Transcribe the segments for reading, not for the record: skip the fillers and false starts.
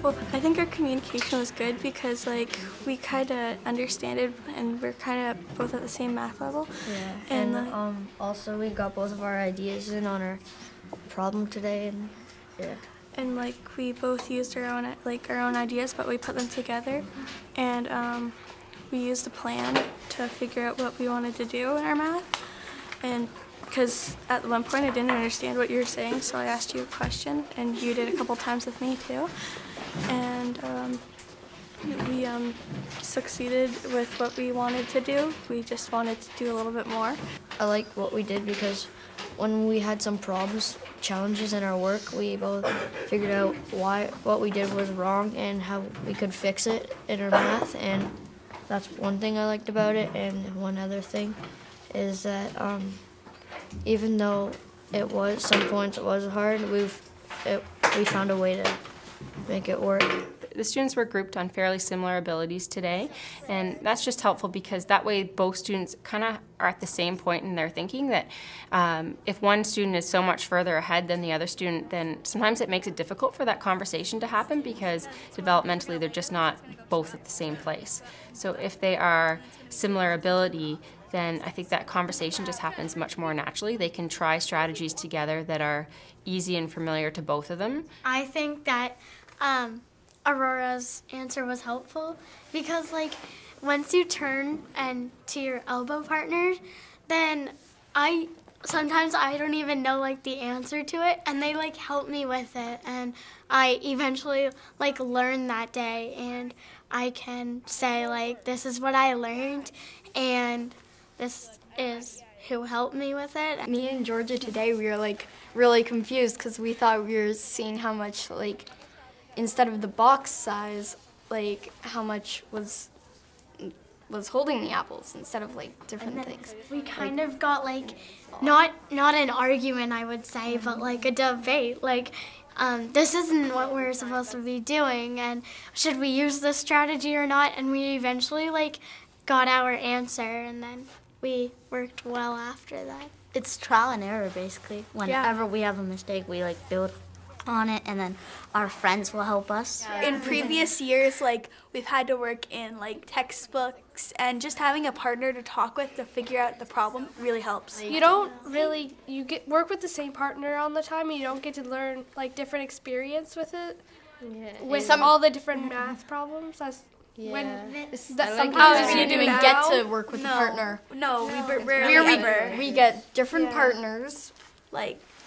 Well, I think our communication was good because like we kind of understand it and we're kind of both at the same math level. Yeah, and also we got both of our ideas in on our problem today, and yeah. And like we both used our own ideas, but we put them together, and we used a plan to figure out what we wanted to do in our math. And because at one point I didn't understand what you were saying, so I asked you a question, and you did a couple times with me too. And we succeeded with what we wanted to do. We just wanted to do a little bit more. I like what we did because when we had some problems, challenges in our work, we both figured out what we did was wrong and how we could fix it in our math. And that's one thing I liked about it. And one other thing is that even though some points it was hard, we found a way to make it work. The students were grouped on fairly similar abilities today, and that's just helpful because that way both students kind of are at the same point in their thinking that if one student is so much further ahead than the other student, then sometimes it makes it difficult for that conversation to happen because developmentally they're just not both at the same place. So if they are similar ability, then I think that conversation just happens much more naturally. They can try strategies together that are easy and familiar to both of them. I think that Aurora's answer was helpful because once you turn and to your elbow partner, then sometimes I don't even know the answer to it, and they help me with it, and I eventually learn that day, and I can say this is what I learned, and this is who helped me with it. Me and Georgia today, we were really confused because we thought we were seeing how much instead of the box size, how much was holding the apples instead of different things. We kind of got not an argument, I would say, but a debate. This isn't what we're supposed to be doing, and should we use this strategy or not? And we eventually got our answer, and then we worked well after that. It's trial and error, basically. Whenever we have a mistake, we build on it, and then our friends will help us. In previous years, we've had to work in textbooks, and just having a partner to talk with to figure out the problem really helps. You don't really work with the same partner all the time, and you don't get to learn different experience with it. Yeah. With all the different math problems. Sometimes we didn't even get to work with a partner. No, we rarely ever. We get different partners,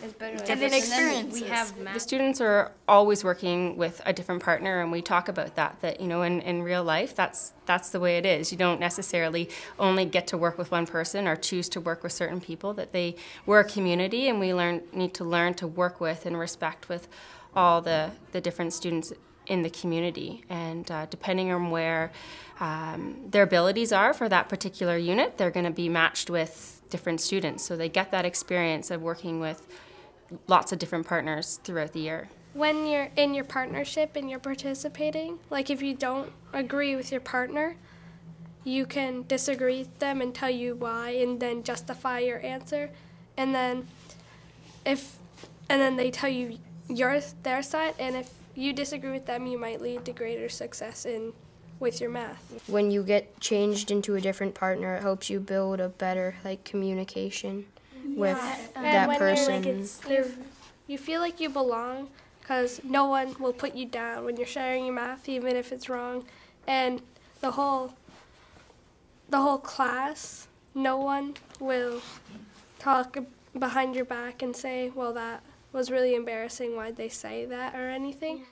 and then experiences. The students are always working with a different partner, and we talk about that in real life, that's the way it is. You don't necessarily only get to work with one person or choose to work with certain people, we're a community, and we need to learn to work with and respect with all the different students in the community, and depending on where their abilities are for that particular unit, they're going to be matched with different students, so they get that experience of working with lots of different partners throughout the year. When you're in your partnership and you're participating, if you don't agree with your partner, you can disagree with them and tell you why, and then justify your answer, and then they tell you their side, and if you disagree with them, you might lead to greater success with your math. When you get changed into a different partner, it helps you build a better communication with that person. You feel like you belong because no one will put you down when you're sharing your math, even if it's wrong. And the whole class, no one will talk behind your back and say, well, that was really embarrassing, why'd they say that, or anything.